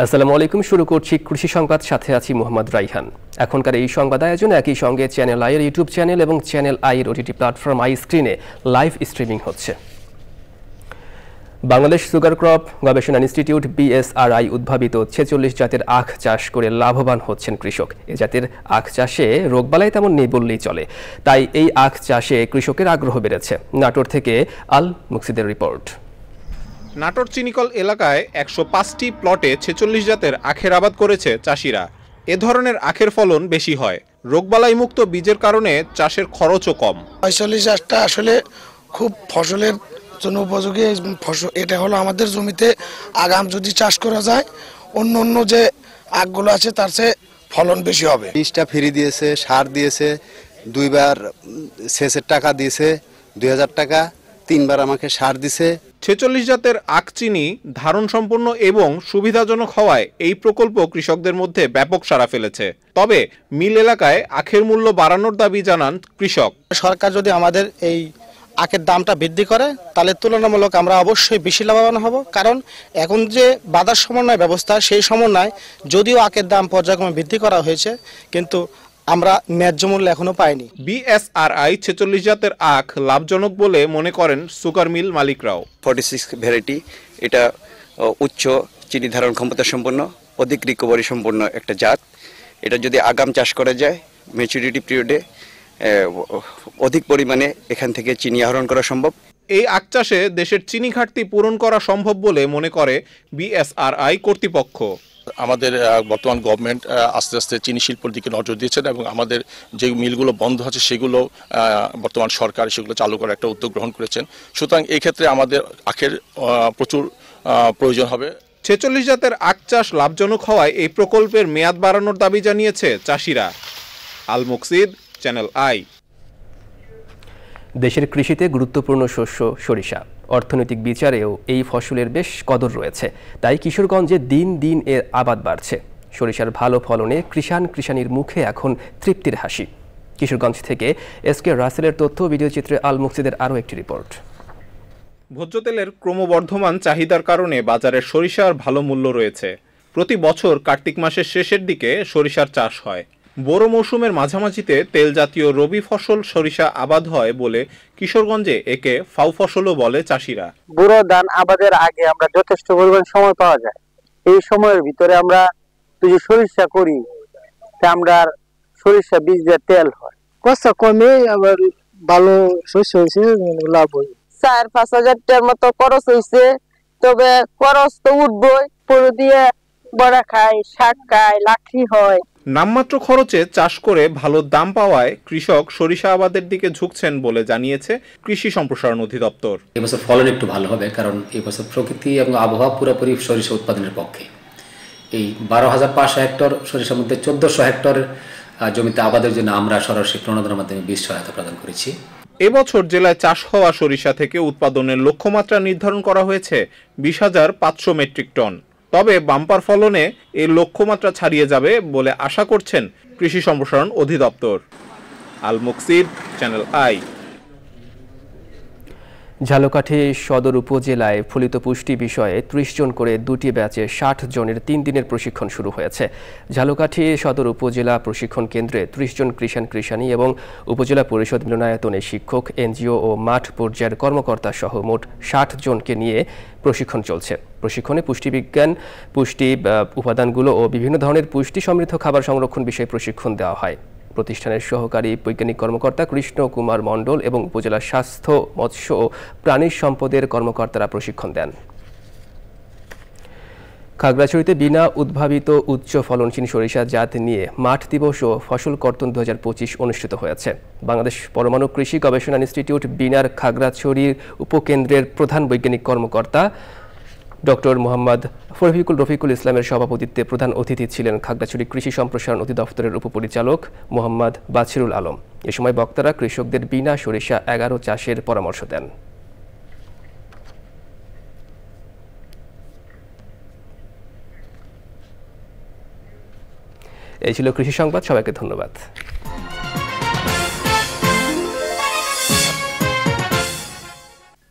আসসালামু আলাইকুম। শুরু করছি কৃষি সংবাদ, সাথে আছি মোহাম্মদ রাইহান। এখনকার এই সংবাদ আয়োজন একই সঙ্গে চ্যানেল আই এর ইউটিউব চ্যানেল এবং চ্যানেল আই এর ওটিটি প্ল্যাটফর্ম আই স্ক্রিনে লাইভ স্ট্রিমিং হচ্ছে। বাংলাদেশ সুগার ক্রপ গবেষণা ইনস্টিটিউট BSRI উদ্ভাবিত 46 জাতের আখ চাষ করে লাভবান হচ্ছেন কৃষক। এ জাতের আখ চাষে রোগবালাই তেমন নেই বললেই চলে, তাই এই আখ চাষে কৃষকের আগ্রহ বেড়েছে। নাটোর থেকে আল মুকসিদের রিপোর্ট। নাটোর চিনিকল এলাকায় 105টি প্লটে 46 জাতের আখের আবাদ করেছে চাষিরা। এ ধরনের আখের ফলন বেশি হয়, রোগবালাই মুক্ত বীজের কারণে চাষের খরচও কম। 45 জাতটা আসলে খুব ফসলের জন্য উপযোগী ফসল। এটা হলো আমাদের জমিতে আগাম যদি চাষ করা যায় অন্য যে আখগুলো আছে তার চেয়ে ফলন বেশি হবে। বীজটা ফ্রি দিয়েছে, সার দিয়েছে, 2বার সেচের টাকা দিয়েছে 2000 টাকা, 3বার আমাকে সার দিছে। 46 জাতের আখ চিনি ধারণ সম্পন্ন এবং সুবিধাজনক হওয়ায় এই প্রকল্প কৃষকদের মধ্যে ব্যাপক সাড়া ফেলেছে। তবে মিল এলাকায় আখের মূল্য বাড়ানোর দাবি জানান কৃষক। সরকার যদি আমাদের এই আখের দামটা বৃদ্ধি করে তাহলে তুলনামূলক আমরা অবশ্যই বেশি লাভবান হব, কারণ এখন যে বাজার সমন্বয় ব্যবস্থা সেই সমন্বয় যদিও আখের দাম পর্যায়ক্রমে বৃদ্ধি করা হয়েছে কিন্তু আমরা ন্যায্য মূল্য এখনো পাইনি। BSRI 46 জাতের আখ লাভজনক বলে মনে করেন সুগার মিল মালিকরাও। 46 ভ্যারাইটি, এটা উচ্চ চিনি ধারণ ক্ষমতা সম্পন্ন, অধিক রিকভারি সম্পন্ন একটা জাত। এটা যদি আগাম চাষ করা যায় ম্যাচুরিটি পিরিয়ডে অধিক পরিমাণে এখান থেকে চিনি আহরণ করা সম্ভব। এই আখ চাষে দেশের চিনি ঘাটতি পূরণ করা সম্ভব বলে মনে করে BSRI কর্তৃপক্ষ। আমাদের বর্তমান গভর্নমেন্ট আস্তে আস্তে চিনি শিল্পের দিকে নজর দিয়েছেন এবং আমাদের যে মিলগুলো বন্ধ আছে সেগুলো বর্তমান সরকার সেগুলো চালু করার একটা উদ্যোগ গ্রহণ করেছেন। সুতরাং এই ক্ষেত্রে আমাদের আখের প্রচুর প্রয়োজন হবে। 46 জাতের আখ চাষ লাভজনক হওয়ায় এই প্রকল্পের মেয়াদ বাড়ানোর দাবি জানিয়েছে চাষিরা। আল মুকসিদ, চ্যানেল আই। দেশের কৃষিতে গুরুত্বপূর্ণ শস্য সরিষা। অর্থনৈতিক বিচারেও এই ফসলের বেশ কদর রয়েছে, তাই কিশোরগঞ্জে দিন দিন এর আবাদ বাড়ছে। সরিষার ভালো ফলনে কৃষাণীর মুখে এখন তৃপ্তির হাসি। কিশোরগঞ্জ থেকে SK রাসেলের তথ্য, ভিডিও চিত্রে আল মুকসিদের আরও একটি রিপোর্ট। ভোজ্য তেলের ক্রমবর্ধমান চাহিদার কারণে বাজারে সরিষার ভালো মূল্য রয়েছে। প্রতি বছর কার্তিক মাসের শেষের দিকে সরিষার চাষ হয়। বোরো মৌসুমের মাঝামাঝিতে তেল জাতীয় রবি ফসল সরিষা আবাদ হয় বলে কিশোরগঞ্জে একে ফাউ ফসলও বলে চাষিরা। বোরো ধান আবাদের আগে আমরা যথেষ্ট পরিমাণ সময় পাওয়া যায়। এই সময়ের ভিতরে আমরা যদি সরিষা করি তা আমরা সরিষা বীজ দিয়ে তেল হয়, কষ্ট কমে আবার ভালো শস্য হয়েছে, লাভ হয়। 4-5 হাজার টাকার মতো খরচ হয়েছে, তবে খরচ তো উঠবই। পুরো দিয়ে বড়া খায়, শাক খায়, লাকড়ি হয়। নামমাত্র খরচে চাষ করে ভালো দাম পাওয়ায় কৃষক সরিষা আবাদের দিকে ঝুঁকছেন বলে জানিয়েছে কৃষি সম্প্রসারণ অধিদপ্তর। এবছর ফলন একটু ভালো হবে, কারণ এবছর প্রকৃতি এবং আবহাওয়া পুরোপুরি সরিষা উৎপাদনের পক্ষে। এই 12,500 হেক্টর সরিষার মধ্যে 1400 হেক্টর জমিতে আবাদের জন্য আমরা সরাসরি প্রণোদনার মাধ্যমে বীজ সহায়তা প্রদান করেছি। এবছর জেলায় চাষ হওয়া সরিষা থেকে উৎপাদনের লক্ষ্যমাত্রা নির্ধারণ করা হয়েছে 20,500 মেট্রিক টন। তবে বাম্পার ফলনে এই লক্ষ্যমাত্রা ছাড়িয়ে যাবে বলে আশা করছেন কৃষি সম্প্রসারণ অধিদপ্তর। আল মুকসিদ, চ্যানেল আই। ঝালকাঠি সদর উপজেলায় ফলিত পুষ্টি বিষয়ে 30 জন করে 2টি ব্যাচে 60 জনের 3 দিনের প্রশিক্ষণ শুরু হয়েছে। ঝালকাঠি সদর উপজেলা প্রশিক্ষণ কেন্দ্রে 30 জন কৃষাণী এবং উপজেলা পরিষদ মিলনায়তনে শিক্ষক, NGO ও মাঠ পর্যায়ের কর্মকর্তা সহ মোট 60 জনকে নিয়ে প্রশিক্ষণ চলছে। প্রশিক্ষণে পুষ্টিবিজ্ঞান, পুষ্টি উপাদানগুলো ও বিভিন্ন ধরনের পুষ্টি সমৃদ্ধ খাবার সংরক্ষণ বিষয়ে প্রশিক্ষণ দেওয়া হয়। প্রতিষ্ঠানের সহকারী বৈজ্ঞানিক কর্মকর্তা কৃষ্ণ কুমার মণ্ডল এবং উপজেলা স্বাস্থ্য, মৎস্য ও প্রাণী সম্পদের কর্মকর্তারা প্রশিক্ষণ দেন। খাগড়াছড়িতে বিনা উদ্ভাবিত উচ্চ ফলনশীল সরিষা জাত নিয়ে মাঠ দিবস ও ফসল কর্তন 2025 অনুষ্ঠিত হয়েছে। বাংলাদেশ পরমাণু কৃষি গবেষণা ইনস্টিটিউট বিনার খাগড়াছড়ির উপকেন্দ্রের প্রধান বৈজ্ঞানিক কর্মকর্তা ডক্টর মোহাম্মদ রফিকুল ইসলামের সভাপতিত্বে প্রধান অতিথি ছিলেন খাগড়াছড়ি কৃষি সম্প্রসারণ অধিদপ্তরের উপপরিচালক মোহাম্মদ বাছিরুল আলম। এ সময় বক্তারা কৃষকদের বিনা সরিষা 11 চাষের পরামর্শ দেন। এই ছিল কৃষি সংবাদ। সবাইকে ধন্যবাদ।